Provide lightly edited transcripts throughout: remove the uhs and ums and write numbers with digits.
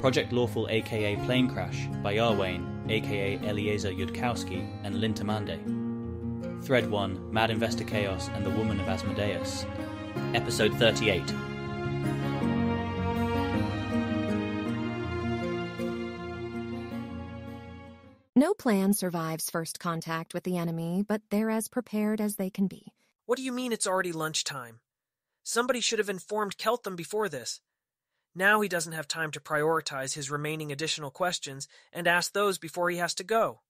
Project Lawful aka Planecrash by Yarwain aka Eliezer Yudkowsky and Lintamande. Thread 1, Mad Investor Chaos and the Woman of Asmodeus. Episode 38. No plan survives first contact with the enemy, but they're as prepared as they can be. What do you mean it's already lunchtime? Somebody should have informed Keltham before this. Now he doesn't have time to prioritize his remaining additional questions and ask those before he has to go.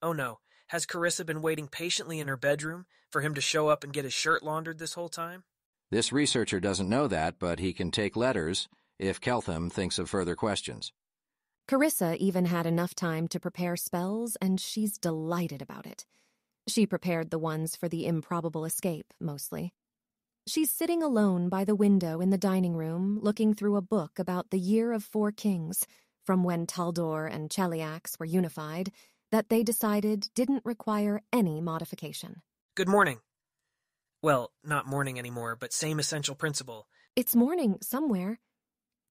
Oh no, has Carissa been waiting patiently in her bedroom for him to show up and get his shirt laundered this whole time? This researcher doesn't know that, but he can take letters if Keltham thinks of further questions. Carissa even had enough time to prepare spells, and she's delighted about it. She prepared the ones for the improbable escape, mostly. She's sitting alone by the window in the dining room, looking through a book about the Year of Four Kings, from when Taldor and Cheliax were unified, that they decided didn't require any modification. Good morning. Well, not morning anymore, but same essential principle. It's morning somewhere.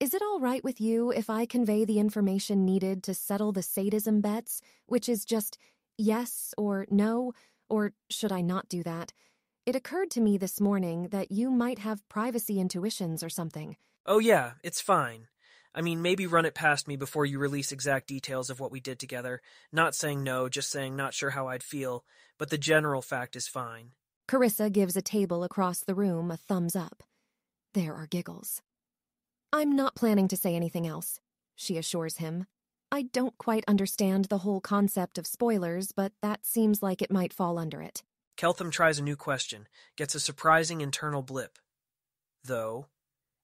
Is it all right with you if I convey the information needed to settle the sadism bets, which is just yes or no, or should I not do that? It occurred to me this morning that you might have privacy intuitions or something. Oh yeah, it's fine. I mean, maybe run it past me before you release exact details of what we did together. Not saying no, just saying not sure how I'd feel, but the general fact is fine. Carissa gives a table across the room a thumbs up. There are giggles. I'm not planning to say anything else, she assures him. I don't quite understand the whole concept of spoilers, but that seems like it might fall under it. Keltham tries a new question, gets a surprising internal blip. Though,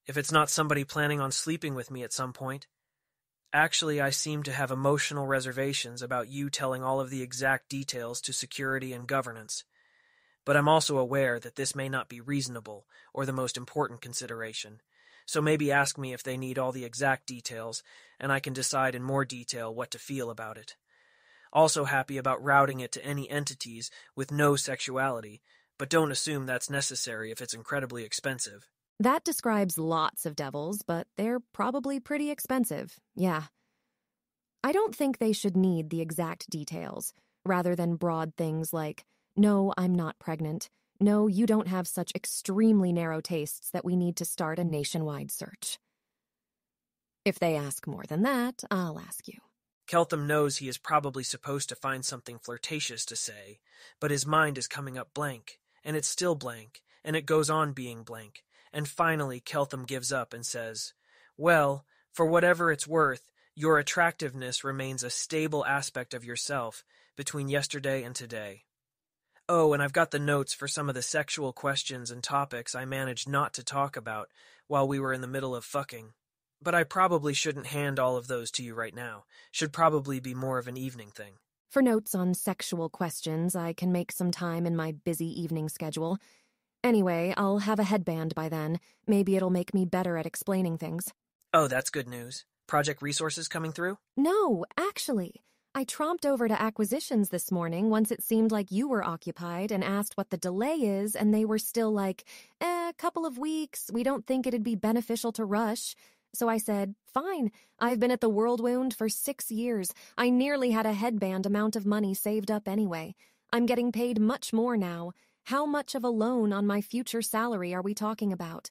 if it's not somebody planning on sleeping with me at some point. Actually, I seem to have emotional reservations about you telling all of the exact details to security and governance. But I'm also aware that this may not be reasonable or the most important consideration. So maybe ask me if they need all the exact details, and I can decide in more detail what to feel about it. Also happy about routing it to any entities with no sexuality, but don't assume that's necessary if it's incredibly expensive. That describes lots of devils, but they're probably pretty expensive, yeah. I don't think they should need the exact details, rather than broad things like, no, I'm not pregnant. No, you don't have such extremely narrow tastes that we need to start a nationwide search. If they ask more than that, I'll ask you. Keltham knows he is probably supposed to find something flirtatious to say, but his mind is coming up blank, and it's still blank, and it goes on being blank, and finally Keltham gives up and says, well, for whatever it's worth, your attractiveness remains a stable aspect of yourself between yesterday and today. Oh, and I've got the notes for some of the sexual questions and topics I managed not to talk about while we were in the middle of fucking. But I probably shouldn't hand all of those to you right now. Should probably be more of an evening thing. For notes on sexual questions, I can make some time in my busy evening schedule. Anyway, I'll have a headband by then. Maybe it'll make me better at explaining things. Oh, that's good news. Project resources coming through? No, actually. I tromped over to acquisitions this morning once it seemed like you were occupied and asked what the delay is, and they were still like, a couple of weeks. We don't think it'd be beneficial to rush. So I said, fine, I've been at the Whirlwind for 6 years. I nearly had a headband amount of money saved up anyway. I'm getting paid much more now. How much of a loan on my future salary are we talking about?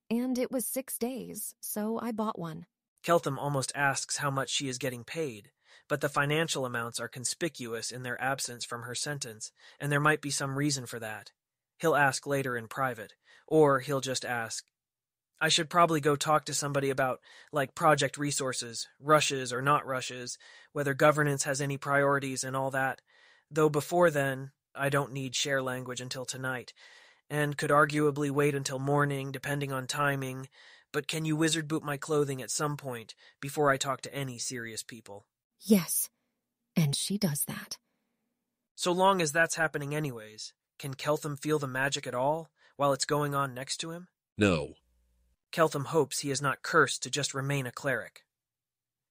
And it was 6 days, so I bought one. Keltham almost asks how much she is getting paid, but the financial amounts are conspicuous in their absence from her sentence, and there might be some reason for that. He'll ask later in private, or he'll just ask, I should probably go talk to somebody about, like, project resources, rushes or not rushes, whether governance has any priorities and all that, though before then, I don't need share language until tonight, and could arguably wait until morning, depending on timing, but can you wizard boot my clothing at some point before I talk to any serious people? Yes, and she does that. So long as that's happening anyways, can Keltham feel the magic at all while it's going on next to him? No. Keltham hopes he is not cursed to just remain a cleric.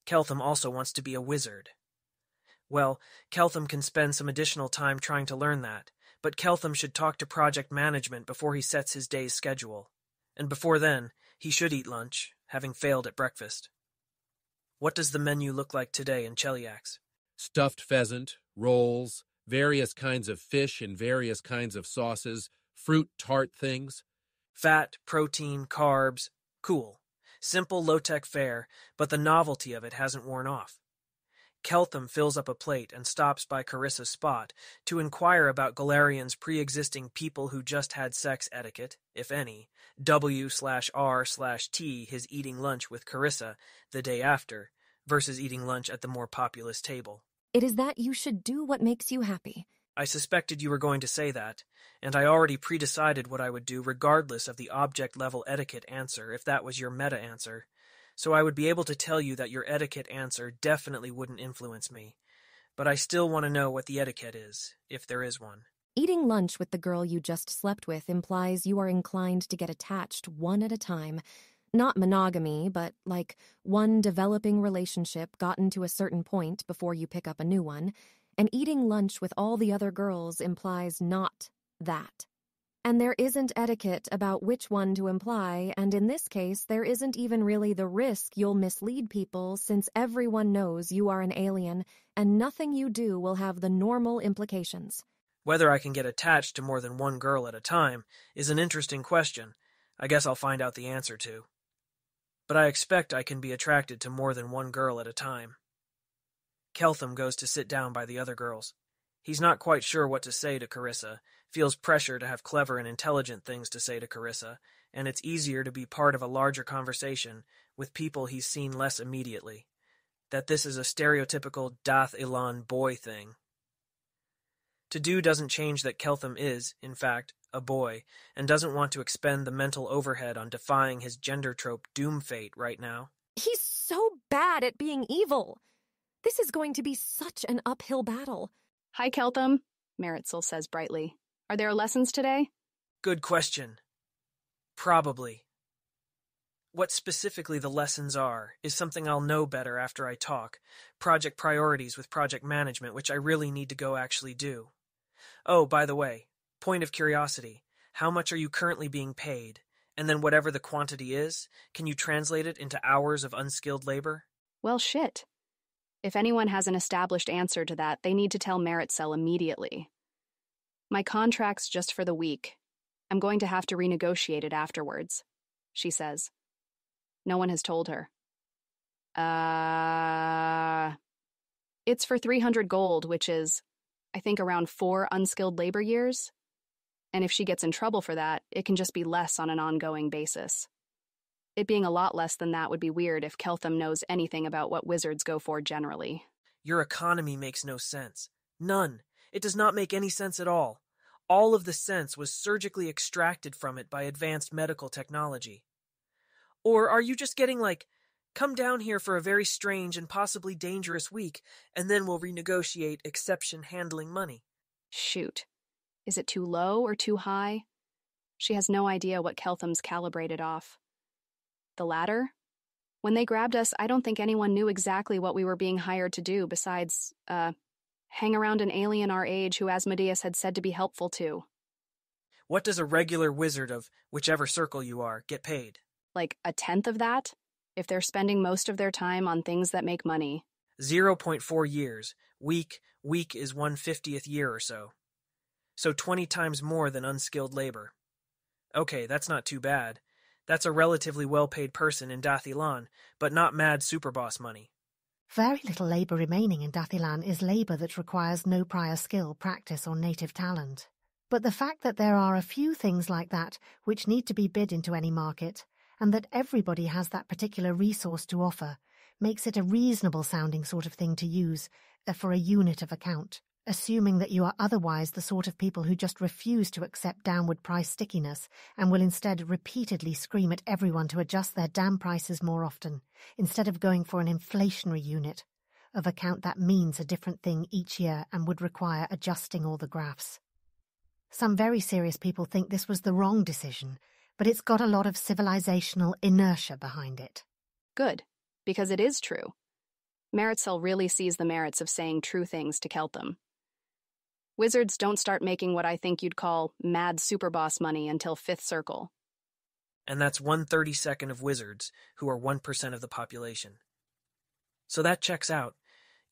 Keltham also wants to be a wizard. Well, Keltham can spend some additional time trying to learn that, but Keltham should talk to project management before he sets his day's schedule. And before then, he should eat lunch, having failed at breakfast. What does the menu look like today in Cheliax? Stuffed pheasant, rolls, various kinds of fish in various kinds of sauces, fruit tart things. Fat, protein, carbs. Cool. Simple, low-tech fare, but the novelty of it hasn't worn off. Keltham fills up a plate and stops by Carissa's spot to inquire about Galarian's pre-existing people who just had sex etiquette, if any, W/R/T his eating lunch with Carissa the day after, versus eating lunch at the more populous table. It is that you should do what makes you happy. I suspected you were going to say that, and I already pre-decided what I would do regardless of the object-level etiquette answer if that was your meta-answer. So I would be able to tell you that your etiquette answer definitely wouldn't influence me. But I still want to know what the etiquette is, if there is one. Eating lunch with the girl you just slept with implies you are inclined to get attached one at a time. Not monogamy, but like one developing relationship gotten to a certain point before you pick up a new one. And eating lunch with all the other girls implies not that. And there isn't etiquette about which one to imply, and in this case, there isn't even really the risk you'll mislead people since everyone knows you are an alien, and nothing you do will have the normal implications. Whether I can get attached to more than one girl at a time is an interesting question. I guess I'll find out the answer to. But I expect I can be attracted to more than one girl at a time. Keltham goes to sit down by the other girls. He's not quite sure what to say to Carissa, feels pressure to have clever and intelligent things to say to Carissa, and it's easier to be part of a larger conversation with people he's seen less immediately. That this is a stereotypical Dath Ilan boy thing. To do doesn't change that Keltham is, in fact, a boy, and doesn't want to expend the mental overhead on defying his gender trope doom fate right now. He's so bad at being evil. This is going to be such an uphill battle. Hi, Keltham, Maritzel says brightly. Are there lessons today? Good question. Probably. What specifically the lessons are is something I'll know better after I talk. Project priorities with project management, which I really need to go actually do. Oh, by the way, point of curiosity, how much are you currently being paid? And then whatever the quantity is, can you translate it into hours of unskilled labor? Well, shit. If anyone has an established answer to that, they need to tell Maritzel immediately. My contract's just for the week. I'm going to have to renegotiate it afterwards, she says. No one has told her. It's for 300 gold, which is, I think, around 4 unskilled labor years. And if she gets in trouble for that, it can just be less on an ongoing basis. It being a lot less than that would be weird if Keltham knows anything about what wizards go for generally. Your economy makes no sense. None. It does not make any sense at all. All of the sense was surgically extracted from it by advanced medical technology. Or are you just getting come down here for a very strange and possibly dangerous week, and then we'll renegotiate exception handling money? Shoot. Is it too low or too high? She has no idea what Keltham's calibrated off. The latter? When they grabbed us, I don't think anyone knew exactly what we were being hired to do besides, hang around an alien our age who Asmodeus had said to be helpful to. What does a regular wizard of whichever circle you are get paid? Like a tenth of that? If they're spending most of their time on things that make money. 0.4 years. Week is 1/50th year or so. So 20 times more than unskilled labor. Okay, that's not too bad. That's a relatively well-paid person in Dath Ilan, but not mad superboss money. Very little labour remaining in Dath Ilan is labour that requires no prior skill, practice or native talent. But the fact that there are a few things like that which need to be bid into any market, and that everybody has that particular resource to offer, makes it a reasonable-sounding sort of thing to use for a unit of account, assuming that you are otherwise the sort of people who just refuse to accept downward price stickiness and will instead repeatedly scream at everyone to adjust their damn prices more often, instead of going for an inflationary unit of account that means a different thing each year and would require adjusting all the graphs. Some very serious people think this was the wrong decision, but it's got a lot of civilizational inertia behind it. Good, because it is true. Maritzel really sees the merits of saying true things to Keltham. Wizards don't start making what I think you'd call mad superboss money until 5th circle. And that's 1/32nd of wizards, who are 1% of the population. So that checks out.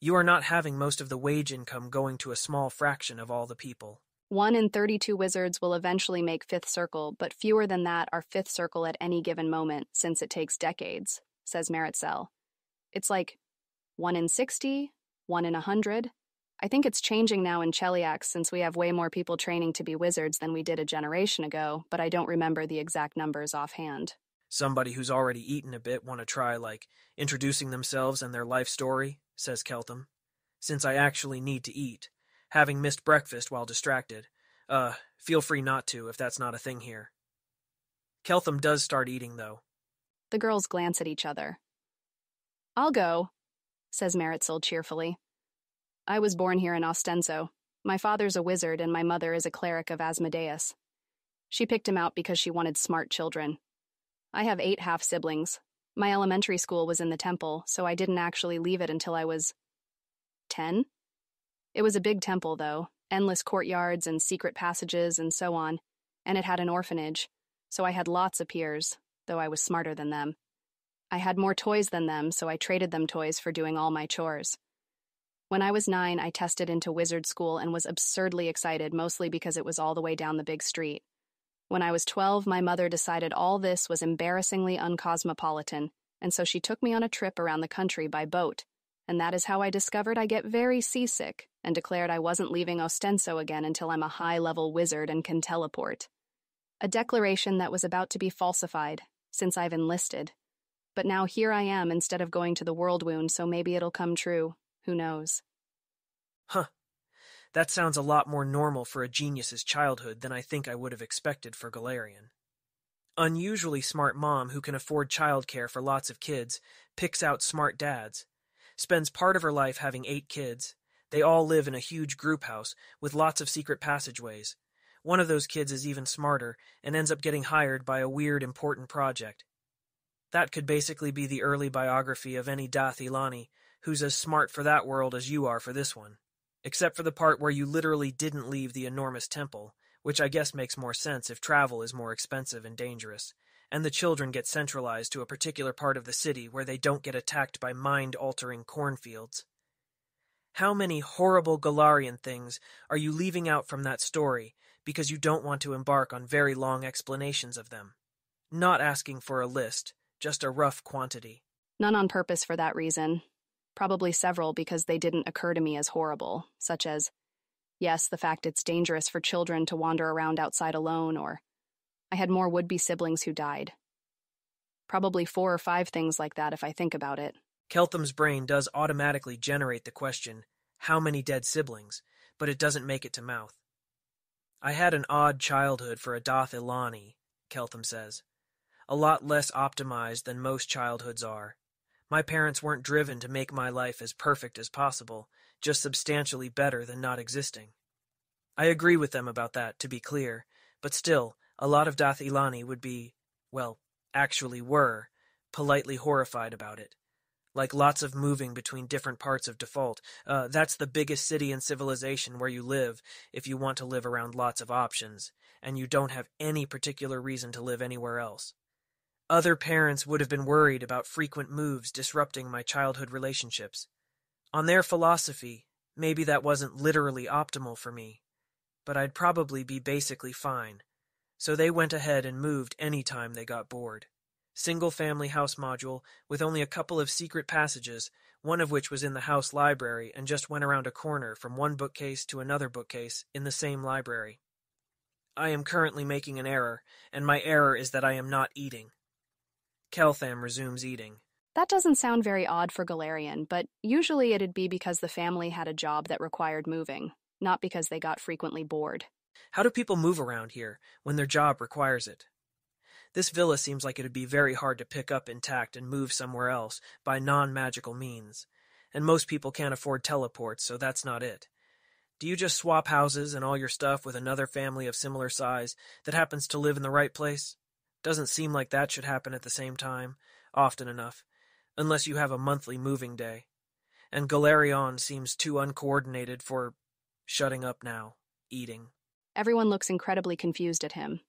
You are not having most of the wage income going to a small fraction of all the people. 1 in 32 wizards will eventually make fifth circle, but fewer than that are fifth circle at any given moment, since it takes decades, says Maritzel. It's like 1 in 60, 1 in 100. I think it's changing now in Cheliax since we have way more people training to be wizards than we did a generation ago, but I don't remember the exact numbers offhand. Somebody who's already eaten a bit want to try, introducing themselves and their life story, says Keltham. Since I actually need to eat, having missed breakfast while distracted. Feel free not to if that's not a thing here. Keltham does start eating, though. The girls glance at each other. I'll go, says Maritzel cheerfully. I was born here in Ostenso. My father's a wizard and my mother is a cleric of Asmodeus. She picked him out because she wanted smart children. I have 8 half-siblings. My elementary school was in the temple, so I didn't actually leave it until I was 10? It was a big temple, though, endless courtyards and secret passages and so on, and it had an orphanage, so I had lots of peers, though I was smarter than them. I had more toys than them, so I traded them toys for doing all my chores. When I was 9, I tested into wizard school and was absurdly excited, mostly because it was all the way down the big street. When I was 12, my mother decided all this was embarrassingly uncosmopolitan, and so she took me on a trip around the country by boat, and that is how I discovered I get very seasick, and declared I wasn't leaving Ostenso again until I'm a high-level wizard and can teleport. A declaration that was about to be falsified, since I've enlisted. But now here I am instead of going to the world wound, so maybe it'll come true. Who knows? Huh. That sounds a lot more normal for a genius's childhood than I think I would have expected for Galarian. Unusually smart mom who can afford childcare for lots of kids, picks out smart dads, spends part of her life having 8 kids. They all live in a huge group house with lots of secret passageways. One of those kids is even smarter and ends up getting hired by a weird, important project. That could basically be the early biography of any Dath Ilani who's as smart for that world as you are for this one. Except for the part where you literally didn't leave the enormous temple, which I guess makes more sense if travel is more expensive and dangerous, and the children get centralized to a particular part of the city where they don't get attacked by mind-altering cornfields. How many horrible Galarian things are you leaving out from that story because you don't want to embark on very long explanations of them? Not asking for a list, just a rough quantity. None on purpose for that reason. Probably several because they didn't occur to me as horrible, such as, yes, the fact it's dangerous for children to wander around outside alone, or I had more would-be siblings who died. Probably 4 or 5 things like that if I think about it. Keltham's brain does automatically generate the question, how many dead siblings, but it doesn't make it to mouth. I had an odd childhood for a Dath Ilani, Keltham says. A lot less optimized than most childhoods are. My parents weren't driven to make my life as perfect as possible, just substantially better than not existing. I agree with them about that, to be clear, but still, a lot of Dath Ilani would be, well, actually were, politely horrified about it. Like lots of moving between different parts of default. That's the biggest city in civilization where you live if you want to live around lots of options, and you don't have any particular reason to live anywhere else. Other parents would have been worried about frequent moves disrupting my childhood relationships. On their philosophy, maybe that wasn't literally optimal for me, but I'd probably be basically fine. So they went ahead and moved any time they got bored. Single-family house module with only a couple of secret passages, one of which was in the house library and just went around a corner from one bookcase to another bookcase in the same library. I am currently making an error, and my error is that I am not eating. Keltham resumes eating. That doesn't sound very odd for Galarian, but usually it'd be because the family had a job that required moving, not because they got frequently bored. How do people move around here when their job requires it? This villa seems like it'd be very hard to pick up intact and move somewhere else by non-magical means, and most people can't afford teleports, so that's not it. Do you just swap houses and all your stuff with another family of similar size that happens to live in the right place? Doesn't seem like that should happen at the same time, often enough, unless you have a monthly moving day. And Galarion seems too uncoordinated for shutting up now, eating. Everyone looks incredibly confused at him.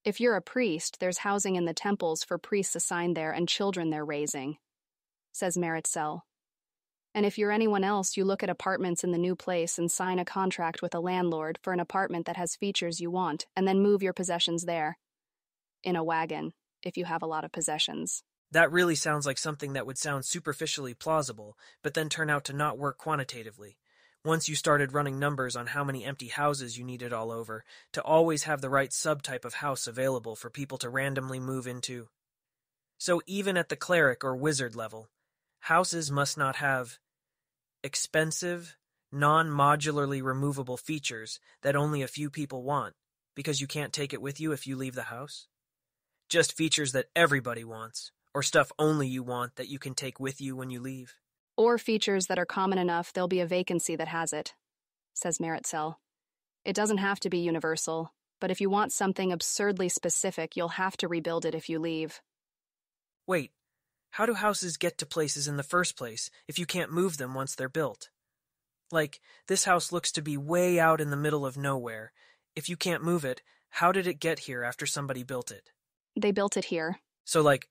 If you're a priest, there's housing in the temples for priests assigned there and children they're raising. says Meritxell. And if you're anyone else, you look at apartments in the new place and sign a contract with a landlord for an apartment that has features you want, and then move your possessions there. In a wagon, if you have a lot of possessions. That really sounds like something that would sound superficially plausible, but then turn out to not work quantitatively. Once you started running numbers on how many empty houses you needed all over, to always have the right subtype of house available for people to randomly move into. So even at the cleric or wizard level, houses must not have expensive, non-modularly removable features that only a few people want, because you can't take it with you if you leave the house. Just features that everybody wants, or stuff only you want that you can take with you when you leave. Or features that are common enough there'll be a vacancy that has it, says Meritxell. It doesn't have to be universal, but if you want something absurdly specific, you'll have to rebuild it if you leave. Wait, how do houses get to places in the first place if you can't move them once they're built? Like, this house looks to be way out in the middle of nowhere. If you can't move it, how did it get here after somebody built it? They built it here. So, like,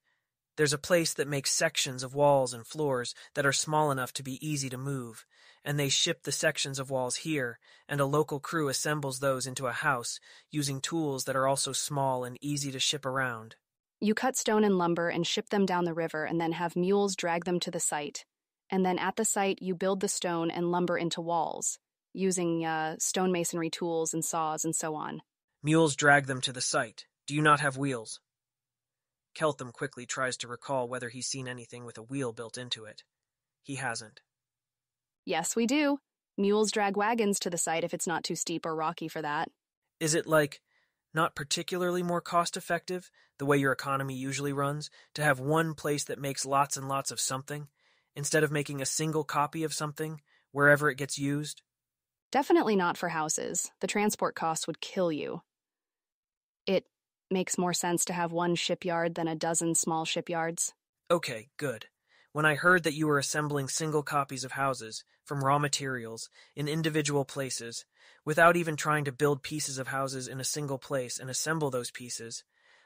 there's a place that makes sections of walls and floors that are small enough to be easy to move, and they ship the sections of walls here, and a local crew assembles those into a house using tools that are also small and easy to ship around. You cut stone and lumber and ship them down the river and then have mules drag them to the site. And then at the site, you build the stone and lumber into walls, using stonemasonry tools and saws and so on. Mules drag them to the site. Do you not have wheels? Keltham quickly tries to recall whether he's seen anything with a wheel built into it. He hasn't. Yes, we do. Mules drag wagons to the site if it's not too steep or rocky for that. Is it, like, not particularly more cost-effective, the way your economy usually runs, to have one place that makes lots and lots of something, instead of making a single copy of something wherever it gets used? Definitely not for houses. The transport costs would kill you. It makes more sense to have one shipyard than a dozen small shipyards. Okay, good. When I heard that you were assembling single copies of houses from raw materials in individual places, without even trying to build pieces of houses in a single place and assemble those pieces,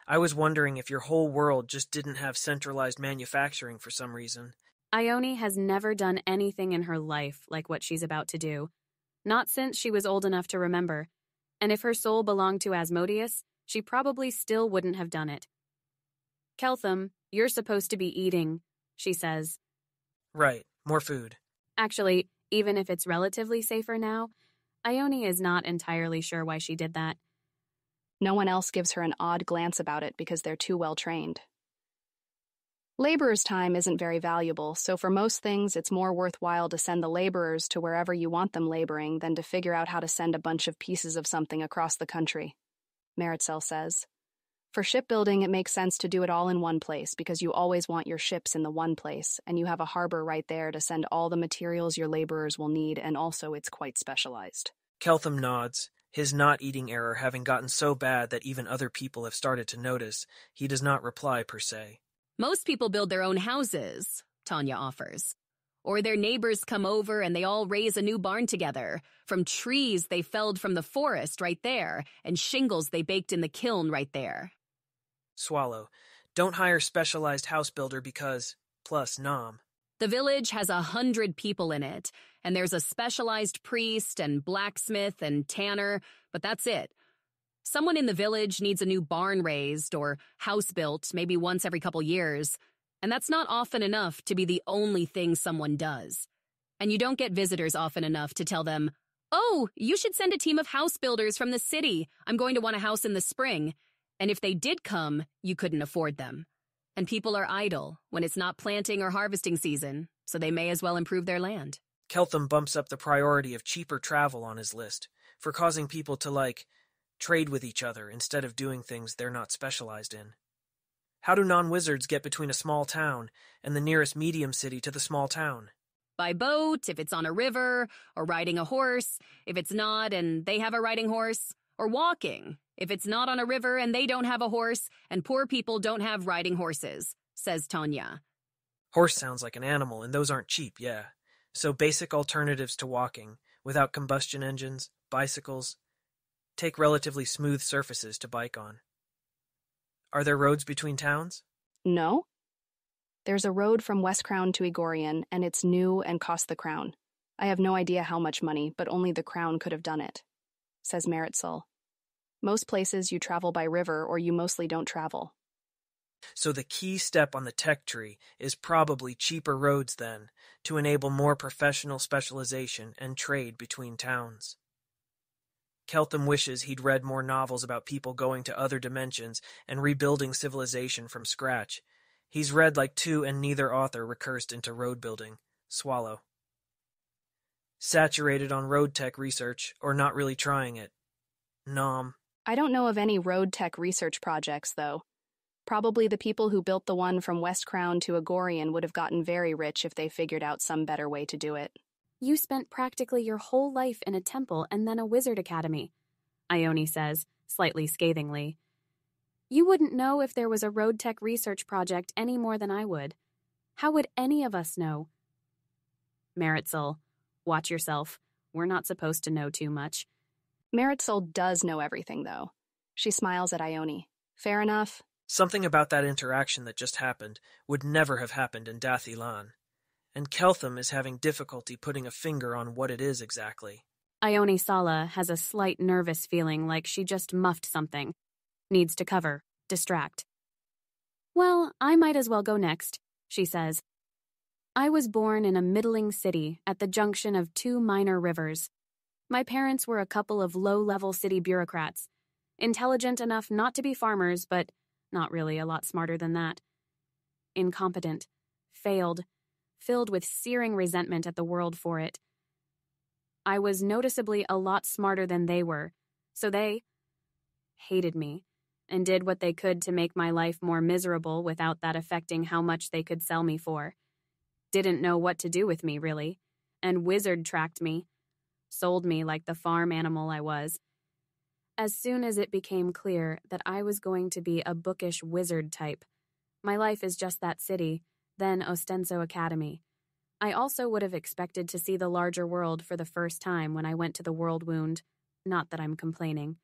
I was wondering if your whole world just didn't have centralized manufacturing for some reason. Ione has never done anything in her life like what she's about to do. Not since she was old enough to remember. And if her soul belonged to Asmodeus, she probably still wouldn't have done it. Keltham, you're supposed to be eating, she says. Right, more food. Actually, even if it's relatively safer now, Ione is not entirely sure why she did that. No one else gives her an odd glance about it because they're too well trained. Laborers' time isn't very valuable, so for most things it's more worthwhile to send the laborers to wherever you want them laboring than to figure out how to send a bunch of pieces of something across the country, Meritxell says. For shipbuilding, it makes sense to do it all in one place because you always want your ships in the one place, and you have a harbor right there to send all the materials your laborers will need, and also it's quite specialized. Keltham nods, his not-eating error having gotten so bad that even other people have started to notice. He does not reply per se. Most people build their own houses, Tanya offers. Or their neighbors come over and they all raise a new barn together, from trees they felled from the forest right there, and shingles they baked in the kiln right there. Swallow. Don't hire specialized house builder because, plus nom. The village has 100 people in it, and there's a specialized priest and blacksmith and tanner, but that's it. Someone in the village needs a new barn raised or house built maybe once every couple years, and that's not often enough to be the only thing someone does. And you don't get visitors often enough to tell them, "Oh, you should send a team of house builders from the city. I'm going to want a house in the spring." And if they did come, you couldn't afford them. And people are idle when it's not planting or harvesting season, so they may as well improve their land. Keltham bumps up the priority of cheaper travel on his list, for causing people to, trade with each other instead of doing things they're not specialized in. How do non-wizards get between a small town and the nearest medium city to the small town? By boat, if it's on a river, or riding a horse, if it's not and they have a riding horse, or walking, if it's not on a river and they don't have a horse, and poor people don't have riding horses, says Tanya. Horse sounds like an animal, and those aren't cheap, yeah. So basic alternatives to walking, without combustion engines, bicycles. Take relatively smooth surfaces to bike on. Are there roads between towns? No? There's a road from West Crown to Egorian, and it's new and costs the crown. I have no idea how much money, but only the crown could have done it, says Maritzul. Most places you travel by river or you mostly don't travel. So the key step on the tech tree is probably cheaper roads then, to enable more professional specialization and trade between towns. Keltham wishes he'd read more novels about people going to other dimensions and rebuilding civilization from scratch. He's read like two and neither author recursed into road building. Swallow. Saturated on road tech research, or not really trying it. Nom. I don't know of any road tech research projects, though. Probably the people who built the one from West Crown to Egorian would have gotten very rich if they figured out some better way to do it. You spent practically your whole life in a temple and then a wizard academy, Ione says, slightly scathingly. You wouldn't know if there was a road tech research project any more than I would. How would any of us know? Maritzul, watch yourself. We're not supposed to know too much. Maritzul does know everything, though. She smiles at Ione. Fair enough. Something about that interaction that just happened would never have happened in Dathilan. And Keltham is having difficulty putting a finger on what it is exactly. Ione Sala has a slight nervous feeling like she just muffed something. Needs to cover, distract. Well, I might as well go next, she says. I was born in a middling city at the junction of two minor rivers. My parents were a couple of low-level city bureaucrats, intelligent enough not to be farmers, but not really a lot smarter than that. Incompetent, failed, filled with searing resentment at the world for it. I was noticeably a lot smarter than they were, so they hated me and did what they could to make my life more miserable without that affecting how much they could sell me for. Didn't know what to do with me, really, and wizard-tracked me, sold me like the farm animal I was. As soon as it became clear that I was going to be a bookish wizard type, my life is just that city, then Ostenso Academy. I also would have expected to see the larger world for the first time when I went to the World Wound. Not that I'm complaining.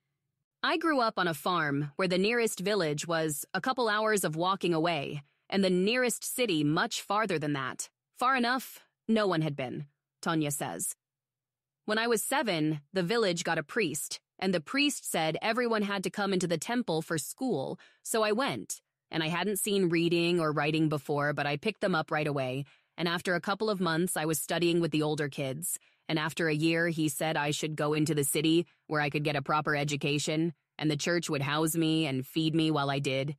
I grew up on a farm where the nearest village was a couple hours of walking away, and the nearest city much farther than that. Far enough, no one had been, Tanya says. When I was 7, the village got a priest, and the priest said everyone had to come into the temple for school, so I went. And I hadn't seen reading or writing before, but I picked them up right away. And after a couple of months, I was studying with the older kids. And after a year, he said I should go into the city where I could get a proper education, and the church would house me and feed me while I did.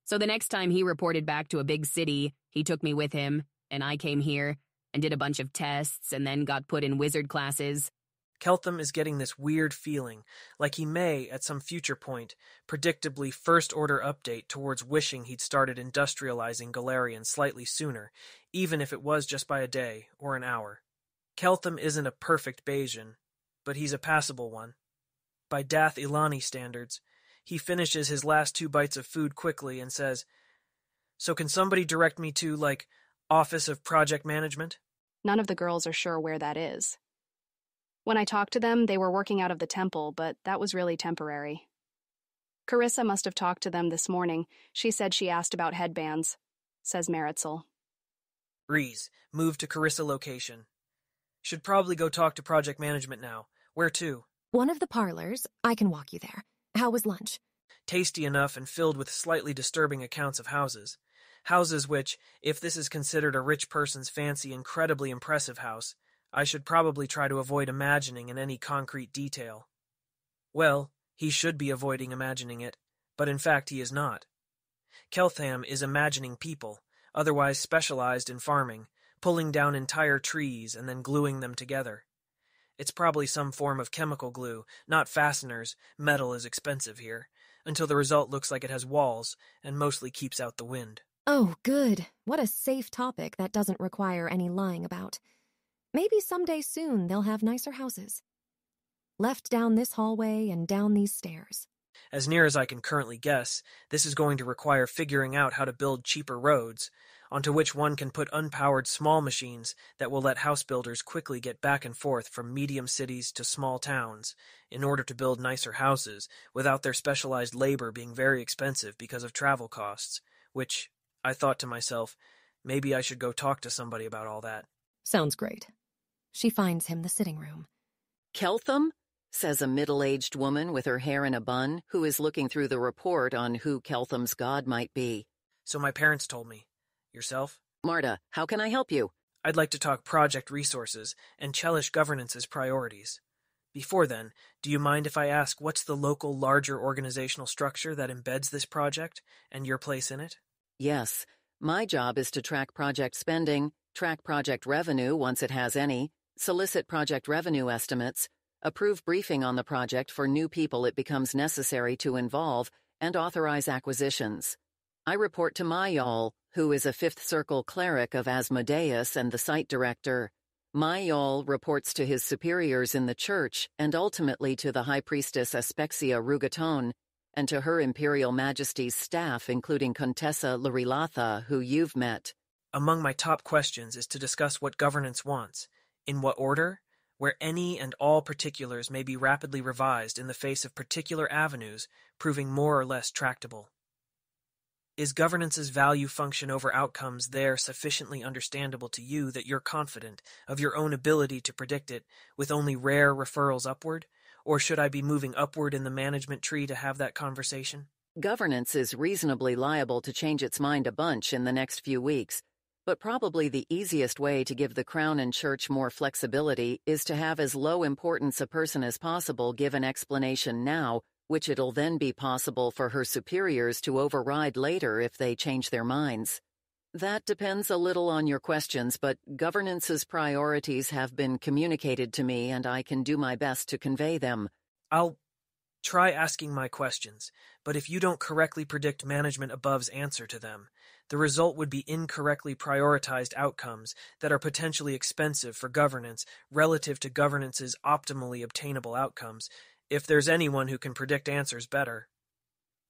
So the next time he reported back to a big city, he took me with him, and I came here and did a bunch of tests and then got put in wizard classes. Keltham is getting this weird feeling, like he may, at some future point, predictably first-order update towards wishing he'd started industrializing Galarian slightly sooner, even if it was just by a day or an hour. Keltham isn't a perfect Bayesian, but he's a passable one. By Dath Ilani standards, he finishes his last 2 bites of food quickly and says, "So can somebody direct me to, Office of Project Management?" None of the girls are sure where that is. When I talked to them, they were working out of the temple, but that was really temporary. Carissa must have talked to them this morning. She said she asked about headbands, says Maritzul. Reese, move to Carissa location. Should probably go talk to Project Management now. Where to? One of the parlors. I can walk you there. How was lunch? Tasty enough and filled with slightly disturbing accounts of houses. Houses which, if this is considered a rich person's fancy, incredibly impressive house, I should probably try to avoid imagining in any concrete detail. Well, he should be avoiding imagining it, but in fact he is not. Keltham is imagining people, otherwise specialized in farming, pulling down entire trees and then gluing them together. It's probably some form of chemical glue, not fasteners. Metal is expensive here, until the result looks like it has walls and mostly keeps out the wind. Oh, good. What a safe topic that doesn't require any lying about. Maybe someday soon they'll have nicer houses. Left down this hallway and down these stairs. As near as I can currently guess, this is going to require figuring out how to build cheaper roads, onto which one can put unpowered small machines that will let house builders quickly get back and forth from medium cities to small towns, in order to build nicer houses, without their specialized labor being very expensive because of travel costs, which, I thought to myself, Maybe I should go talk to somebody about all that. Sounds great. She finds him the sitting room. Keltham? Says a middle-aged woman with her hair in a bun who is looking through the report on who Keltham's god might be. So my parents told me. Yourself? Marta, how can I help you? I'd like to talk project resources and Chelish governance's priorities. Before then, do you mind if I ask what's the local larger organizational structure that embeds this project and your place in it? Yes. My job is to track project spending, track project revenue once it has any, solicit project revenue estimates, approve briefing on the project for new people it becomes necessary to involve, and authorize acquisitions. I report to Mayal, who is a Fifth Circle cleric of Asmodeus and the site director. Mayal reports to his superiors in the church and ultimately to the High Priestess Aspexia Rugaton, and to Her Imperial Majesty's staff, including Contessa Larilatha, who you've met. Among my top questions is to discuss what governance wants, in what order, where any and all particulars may be rapidly revised in the face of particular avenues proving more or less tractable. Is governance's value function over outcomes there sufficiently understandable to you that you're confident of your own ability to predict it with only rare referrals upward? Or should I be moving upward in the management tree to have that conversation? Governance is reasonably liable to change its mind a bunch in the next few weeks, but probably the easiest way to give the Crown and Church more flexibility is to have as low importance a person as possible give an explanation now, which it'll then be possible for her superiors to override later if they change their minds. That depends a little on your questions, but governance's priorities have been communicated to me and I can do my best to convey them. I'll try asking my questions, but if you don't correctly predict management above's answer to them, the result would be incorrectly prioritized outcomes that are potentially expensive for governance relative to governance's optimally obtainable outcomes, if there's anyone who can predict answers better.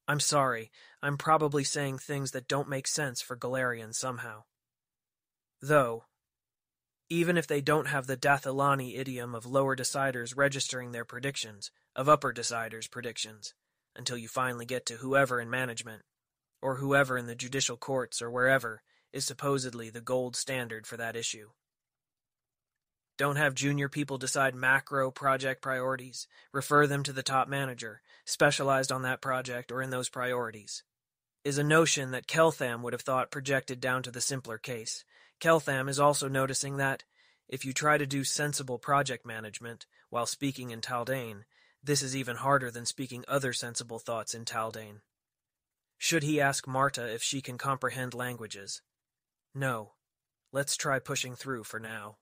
I'm sorry, I'm probably saying things that don't make sense for Galarians somehow. Though, even if they don't have the Dathilani idiom of lower deciders registering their predictions, of upper deciders' predictions, until you finally get to whoever in management, or whoever in the judicial courts or wherever, is supposedly the gold standard for that issue. Don't have junior people decide macro project priorities. Refer them to the top manager, specialized on that project or in those priorities. Is a notion that Keltham would have thought projected down to the simpler case. Keltham is also noticing that, if you try to do sensible project management while speaking in Taldane, this is even harder than speaking other sensible thoughts in Taldane. Should he ask Marta if she can comprehend languages? No. Let's try pushing through for now.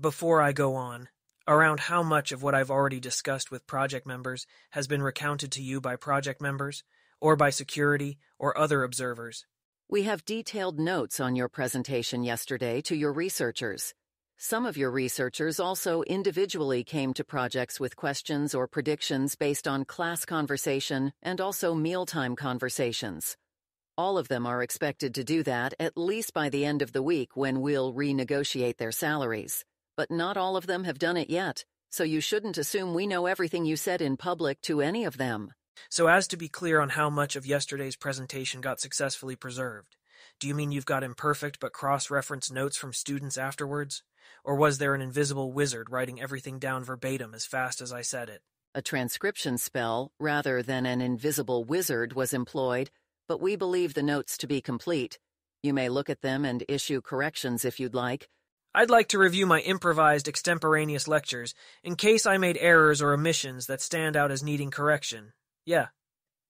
Before I go on, around how much of what I've already discussed with project members has been recounted to you by project members, or by security, or other observers? We have detailed notes on your presentation yesterday to your researchers. Some of your researchers also individually came to projects with questions or predictions based on class conversation and also mealtime conversations. All of them are expected to do that at least by the end of the week when we'll renegotiate their salaries. But not all of them have done it yet, so you shouldn't assume we know everything you said in public to any of them. So as to be clear on how much of yesterday's presentation got successfully preserved, do you mean you've got imperfect but cross-referenced notes from students afterwards? Or was there an invisible wizard writing everything down verbatim as fast as I said it? A transcription spell, rather than an invisible wizard, was employed, but we believe the notes to be complete. You may look at them and issue corrections if you'd like. I'd like to review my improvised extemporaneous lectures in case I made errors or omissions that stand out as needing correction. Yeah.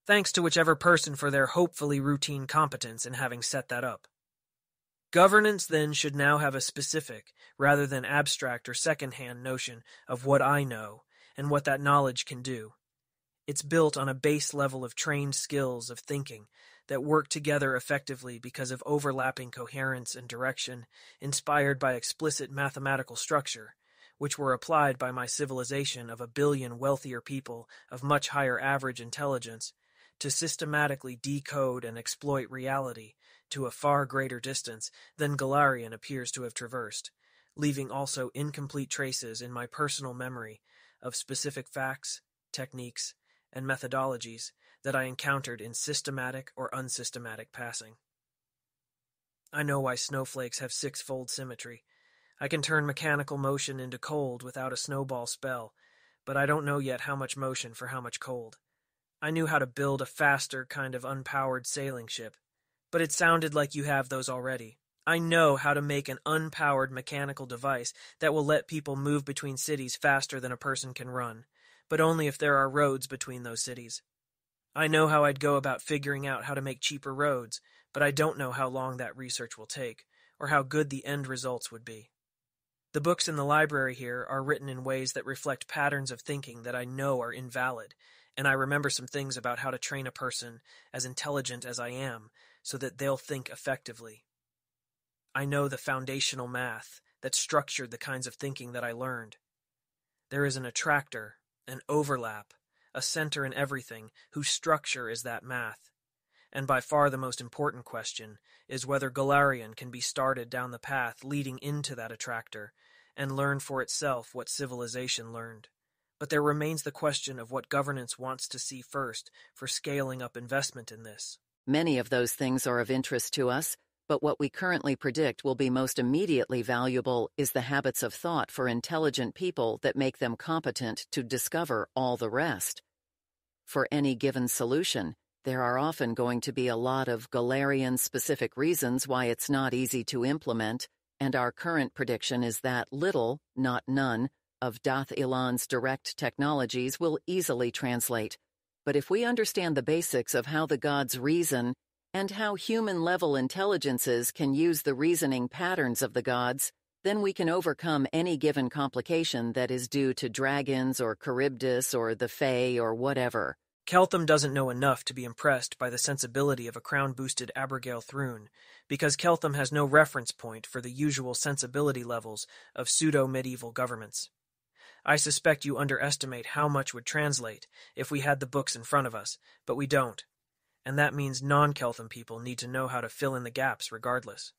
Thanks to whichever person for their hopefully routine competence in having set that up. Governance, then, should now have a specific, rather than abstract or second-hand notion of what I know and what that knowledge can do. It's built on a base level of trained skills of thinking that work together effectively because of overlapping coherence and direction, inspired by explicit mathematical structure, which were applied by my civilization of 1 billion wealthier people of much higher average intelligence to systematically decode and exploit reality to a far greater distance than Galarian appears to have traversed, leaving also incomplete traces in my personal memory of specific facts, techniques, and methodologies that I encountered in systematic or unsystematic passing. I know why snowflakes have six-fold symmetry. I can turn mechanical motion into cold without a snowball spell, but I don't know yet how much motion for how much cold. I knew how to build a faster kind of unpowered sailing ship, but it sounded like you have those already. I know how to make an unpowered mechanical device that will let people move between cities faster than a person can run, but only if there are roads between those cities. I know how I'd go about figuring out how to make cheaper roads, but I don't know how long that research will take, or how good the end results would be. The books in the library here are written in ways that reflect patterns of thinking that I know are invalid, and I remember some things about how to train a person as intelligent as I am so that they'll think effectively. I know the foundational math that structured the kinds of thinking that I learned. There is an attractor, an overlap, a center in everything whose structure is that math. And by far the most important question is whether Galarian can be started down the path leading into that attractor and learn for itself what civilization learned. But there remains the question of what governance wants to see first for scaling up investment in this. Many of those things are of interest to us, but what we currently predict will be most immediately valuable is the habits of thought for intelligent people that make them competent to discover all the rest. For any given solution, there are often going to be a lot of Galarian-specific reasons why it's not easy to implement, and our current prediction is that little, not none, of Dath Ilan's direct technologies will easily translate. But if we understand the basics of how the gods reason and how human-level intelligences can use the reasoning patterns of the gods, then we can overcome any given complication that is due to dragons or Charybdis or the Fae or whatever. Keltham doesn't know enough to be impressed by the sensibility of a crown-boosted Abergale Thrune, because Keltham has no reference point for the usual sensibility levels of pseudo-medieval governments. I suspect you underestimate how much would translate if we had the books in front of us, but we don't, and that means non-Keltham people need to know how to fill in the gaps regardless.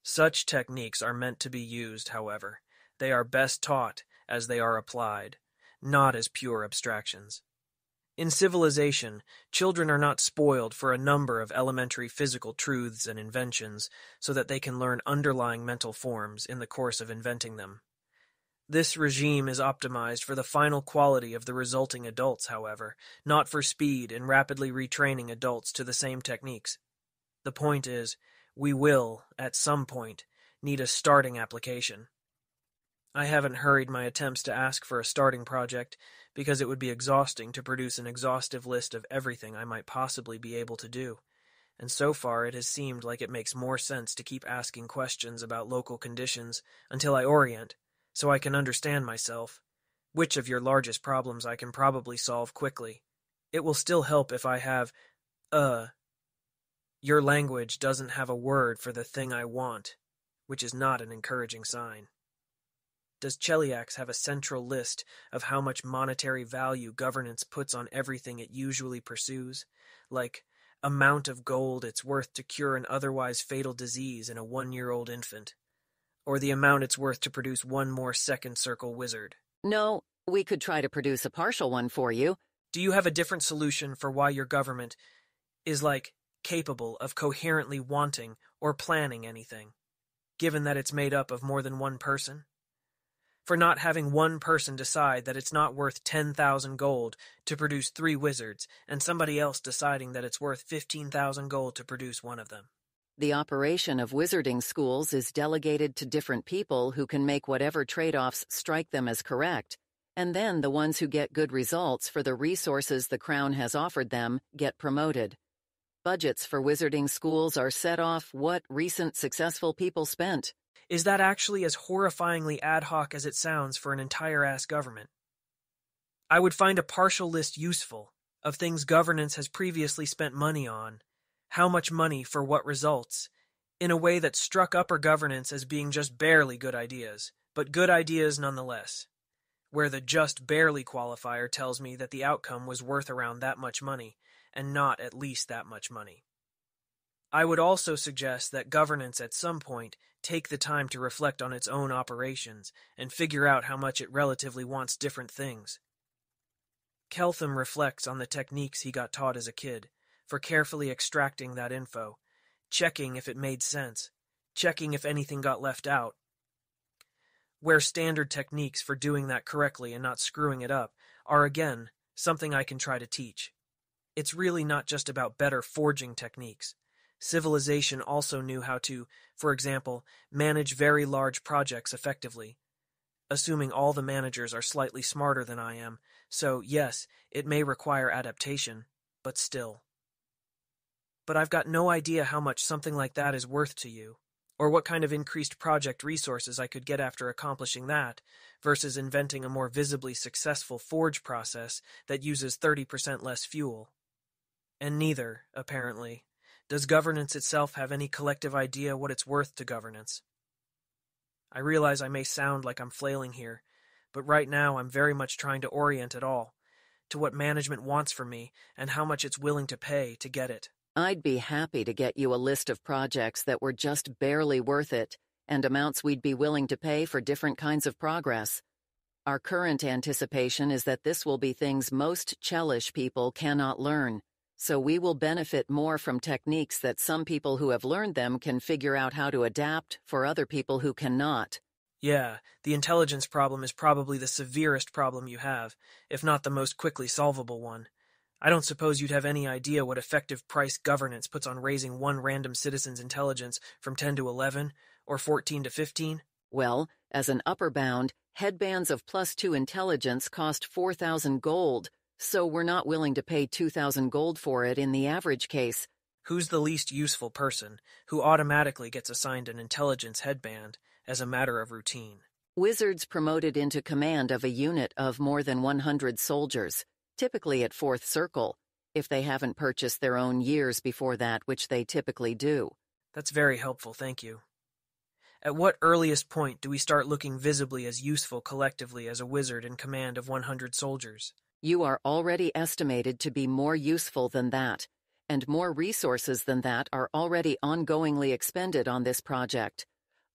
Such techniques are meant to be used, however. They are best taught as they are applied, not as pure abstractions. In civilization, children are not spoiled for a number of elementary physical truths and inventions so that they can learn underlying mental forms in the course of inventing them. This regime is optimized for the final quality of the resulting adults, however, not for speed in rapidly retraining adults to the same techniques. The point is, we will, at some point, need a starting application. I haven't hurried my attempts to ask for a starting project because it would be exhausting to produce an exhaustive list of everything I might possibly be able to do, and so far it has seemed like it makes more sense to keep asking questions about local conditions until I orient, so I can understand myself, which of your largest problems I can probably solve quickly. It will still help if I have, your language doesn't have a word for the thing I want, which is not an encouraging sign. Does Cheliax have a central list of how much monetary value governance puts on everything it usually pursues, like amount of gold it's worth to cure an otherwise fatal disease in a 1-year-old infant, or the amount it's worth to produce one more second circle wizard? No, we could try to produce a partial one for you. Do you have a different solution for why your government is, capable of coherently wanting or planning anything, given that it's made up of more than one person? For not having one person decide that it's not worth 10,000 gold to produce 3 wizards, and somebody else deciding that it's worth 15,000 gold to produce one of them. The operation of wizarding schools is delegated to different people who can make whatever trade-offs strike them as correct, and then the ones who get good results for the resources the Crown has offered them get promoted. Budgets for wizarding schools are set off what recent successful people spent. Is that actually as horrifyingly ad hoc as it sounds for an entire-ass government? I would find a partial list useful of things governance has previously spent money on, how much money for what results, in a way that struck upper governance as being just barely good ideas, but good ideas nonetheless, where the just barely qualifier tells me that the outcome was worth around that much money, and not at least that much money. I would also suggest that governance at some point take the time to reflect on its own operations and figure out how much it relatively wants different things. Keltham reflects on the techniques he got taught as a kid for carefully extracting that info. checking if it made sense, checking if anything got left out. Where standard techniques for doing that correctly and not screwing it up are, again, something I can try to teach. It's really not just about better forging techniques. Civilization also knew how to, for example, manage very large projects effectively. Assuming all the managers are slightly smarter than I am, so yes, it may require adaptation, but still. But I've got no idea how much something like that is worth to you, or what kind of increased project resources I could get after accomplishing that, versus inventing a more visibly successful forge process that uses 30% less fuel. And neither, apparently, does governance itself have any collective idea what it's worth to governance. I realize I may sound like I'm flailing here, but right now I'm very much trying to orient it all to what management wants from me and how much it's willing to pay to get it. I'd be happy to get you a list of projects that were just barely worth it and amounts we'd be willing to pay for different kinds of progress. Our current anticipation is that this will be things most Chelish people cannot learn, so we will benefit more from techniques that some people who have learned them can figure out how to adapt for other people who cannot. Yeah, the intelligence problem is probably the severest problem you have, if not the most quickly solvable one. I don't suppose you'd have any idea what effective price governance puts on raising one random citizen's intelligence from 10 to 11, or 14 to 15? Well, as an upper bound, headbands of +2 intelligence cost 4,000 gold, so we're not willing to pay 2,000 gold for it in the average case. Who's the least useful person who automatically gets assigned an intelligence headband as a matter of routine? Wizards promoted into command of a unit of more than 100 soldiers, typically at 4th Circle, if they haven't purchased their own years before that, which they typically do. That's very helpful, thank you. At what earliest point do we start looking visibly as useful collectively as a wizard in command of 100 soldiers? You are already estimated to be more useful than that, and more resources than that are already ongoingly expended on this project.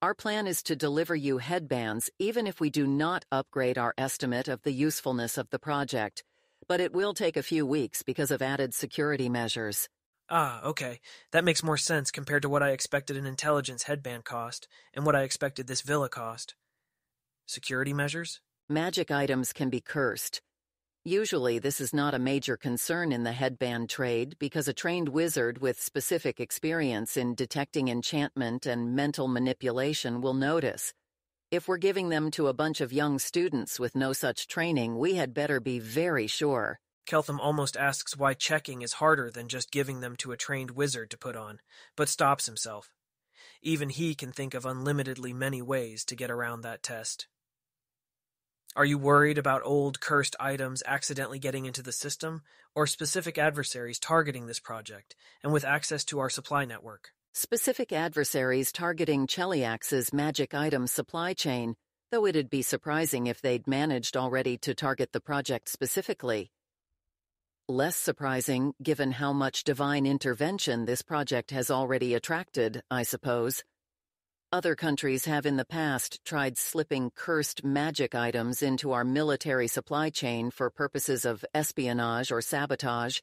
Our plan is to deliver you headbands even if we do not upgrade our estimate of the usefulness of the project, but it will take a few weeks because of added security measures. Ah, okay. That makes more sense compared to what I expected an intelligence headband cost, and what I expected this villa cost. Security measures? Magic items can be cursed. Usually this is not a major concern in the headband trade because a trained wizard with specific experience in detecting enchantment and mental manipulation will notice. If we're giving them to a bunch of young students with no such training, we had better be very sure. Keltham almost asks why checking is harder than just giving them to a trained wizard to put on, but stops himself. Even he can think of unlimitedly many ways to get around that test. Are you worried about old, cursed items accidentally getting into the system, or specific adversaries targeting this project, and with access to our supply network? Specific adversaries targeting Cheliax's magic item supply chain, though it'd be surprising if they'd managed already to target the project specifically. Less surprising, given how much divine intervention this project has already attracted, I suppose. Other countries have in the past tried slipping cursed magic items into our military supply chain for purposes of espionage or sabotage.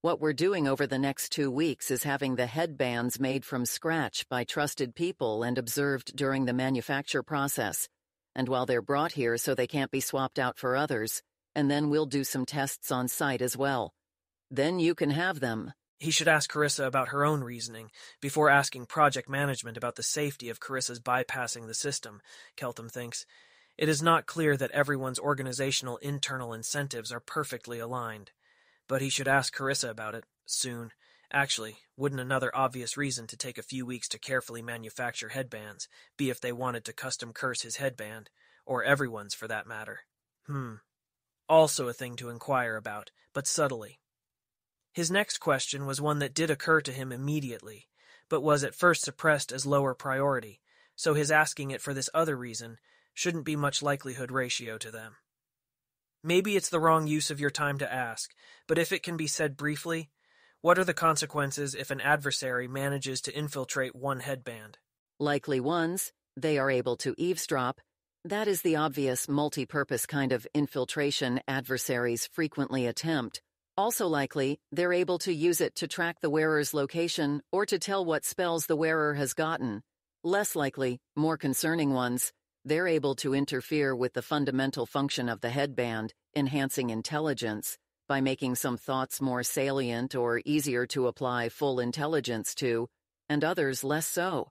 What we're doing over the next 2 weeks is having the headbands made from scratch by trusted people and observed during the manufacture process. And while they're brought here so they can't be swapped out for others, and then we'll do some tests on site as well. Then you can have them. He should ask Carissa about her own reasoning before asking project management about the safety of Carissa's bypassing the system, Keltham thinks. It is not clear that everyone's organizational internal incentives are perfectly aligned. But he should ask Carissa about it, soon. Actually, wouldn't another obvious reason to take a few weeks to carefully manufacture headbands be if they wanted to custom curse his headband, or everyone's for that matter? Also a thing to inquire about, but subtly. His next question was one that did occur to him immediately, but was at first suppressed as lower priority, so his asking it for this other reason shouldn't be much likelihood ratio to them. Maybe it's the wrong use of your time to ask, but if it can be said briefly, what are the consequences if an adversary manages to infiltrate one headband? Likely ones, they are able to eavesdrop. That is the obvious multi-purpose kind of infiltration adversaries frequently attempt. Also likely, they're able to use it to track the wearer's location or to tell what spells the wearer has gotten. Less likely, more concerning ones, they're able to interfere with the fundamental function of the headband, enhancing intelligence, by making some thoughts more salient or easier to apply full intelligence to, and others less so.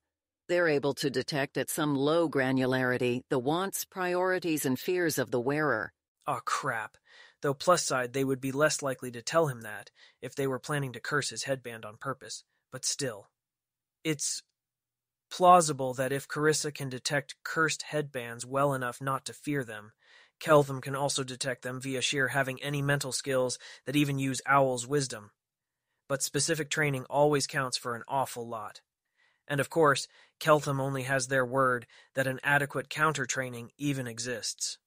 They're able to detect at some low granularity the wants, priorities, and fears of the wearer. Aw, crap. Though plus side, they would be less likely to tell him that if they were planning to curse his headband on purpose. But still, it's plausible that if Carissa can detect cursed headbands well enough not to fear them, Keltham can also detect them via sheer having any mental skills that even use Owl's wisdom. But specific training always counts for an awful lot. And of course, Keltham only has their word that an adequate counter-training even exists.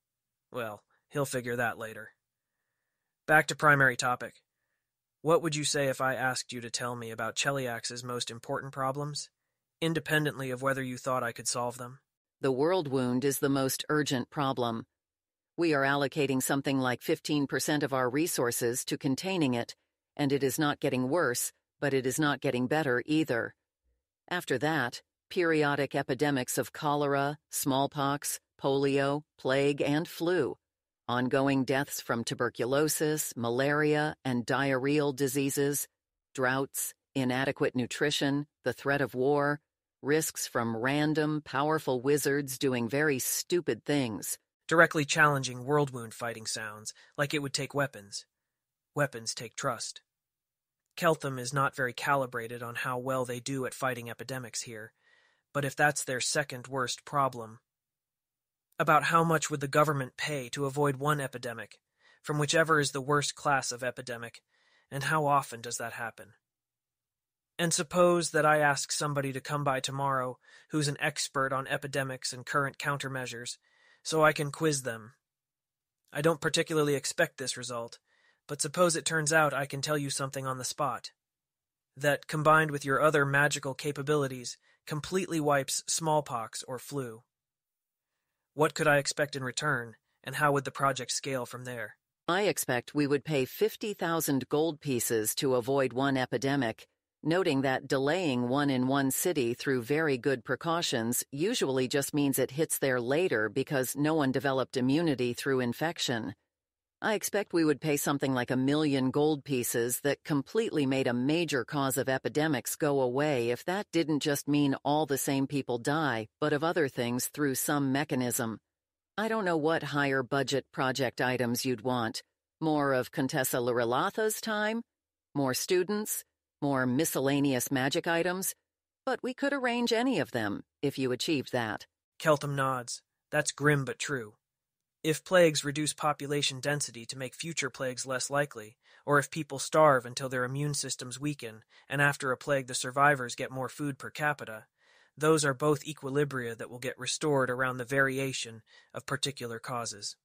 Well, he'll figure that later. Back to primary topic. What would you say if I asked you to tell me about Cheliax's most important problems, independently of whether you thought I could solve them? The world wound is the most urgent problem. We are allocating something like 15% of our resources to containing it, and it is not getting worse, but it is not getting better either. After that, periodic epidemics of cholera, smallpox, polio, plague, and flu. Ongoing deaths from tuberculosis, malaria, and diarrheal diseases, droughts, inadequate nutrition, the threat of war, risks from random, powerful wizards doing very stupid things. Directly challenging world wound fighting sounds, like it would take weapons. Weapons take trust. Keltham is not very calibrated on how well they do at fighting epidemics here, but if that's their second worst problem, about how much would the government pay to avoid one epidemic, from whichever is the worst class of epidemic, and how often does that happen? And suppose that I ask somebody to come by tomorrow who's an expert on epidemics and current countermeasures, so I can quiz them. I don't particularly expect this result, but suppose it turns out I can tell you something on the spot that, combined with your other magical capabilities, completely wipes smallpox or flu. What could I expect in return, and how would the project scale from there? I expect we would pay 50,000 gold pieces to avoid one epidemic, noting that delaying one in one city through very good precautions usually just means it hits there later because no one developed immunity through infection. I expect we would pay something like 1 million gold pieces that completely made a major cause of epidemics go away if that didn't just mean all the same people die, but of other things through some mechanism. I don't know what higher budget project items you'd want. More of Contessa Lorilatha's time? More students? More miscellaneous magic items? But we could arrange any of them, if you achieved that. Keltham nods. That's grim but true. If plagues reduce population density to make future plagues less likely, or if people starve until their immune systems weaken, and after a plague the survivors get more food per capita, those are both equilibria that will get restored around the variation of particular causes.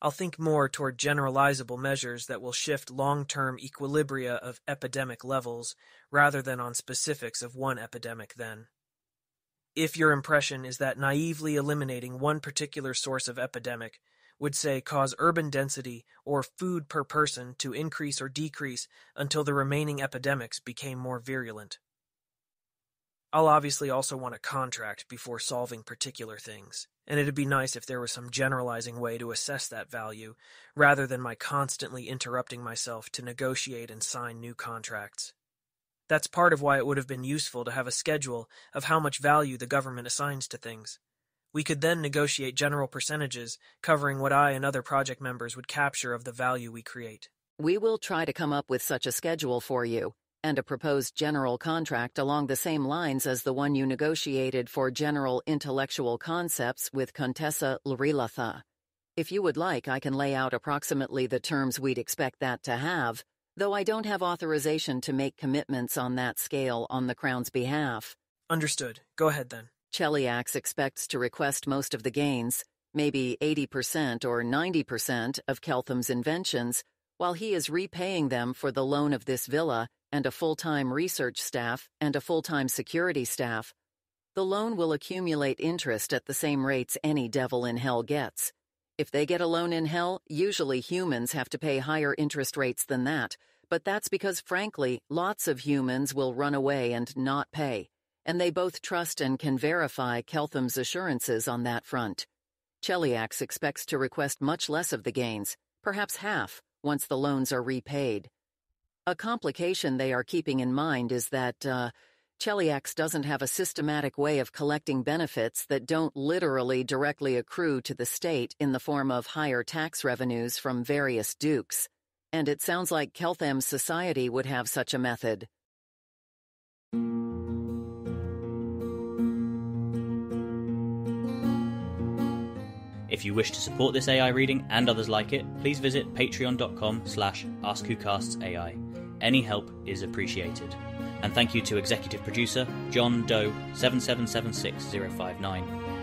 I'll think more toward generalizable measures that will shift long-term equilibria of epidemic levels, rather than on specifics of one epidemic then. If your impression is that naively eliminating one particular source of epidemic would, say, cause urban density or food per person to increase or decrease until the remaining epidemics became more virulent. I'll obviously also want a contract before solving particular things, and it'd be nice if there was some generalizing way to assess that value, rather than my constantly interrupting myself to negotiate and sign new contracts. That's part of why it would have been useful to have a schedule of how much value the government assigns to things. We could then negotiate general percentages covering what I and other project members would capture of the value we create. We will try to come up with such a schedule for you, and a proposed general contract along the same lines as the one you negotiated for general intellectual concepts with Contessa Lorilatha. If you would like, I can lay out approximately the terms we'd expect that to have, though I don't have authorization to make commitments on that scale on the Crown's behalf. Understood. Go ahead, then. Cheliax expects to request most of the gains, maybe 80% or 90% of Keltham's inventions, while he is repaying them for the loan of this villa and a full-time research staff and a full-time security staff. The loan will accumulate interest at the same rates any devil in hell gets. If they get a loan in hell, usually humans have to pay higher interest rates than that, but that's because, frankly, lots of humans will run away and not pay, and they both trust and can verify Keltham's assurances on that front. Cheliax expects to request much less of the gains, perhaps half, once the loans are repaid. A complication they are keeping in mind is that Cheliax doesn't have a systematic way of collecting benefits that don't literally directly accrue to the state in the form of higher tax revenues from various dukes. And it sounds like Keltham's society would have such a method. If you wish to support this AI reading and others like it, please visit patreon.com/AskWhoCastsAI. Any help is appreciated. And thank you to executive producer John Doe 7776059.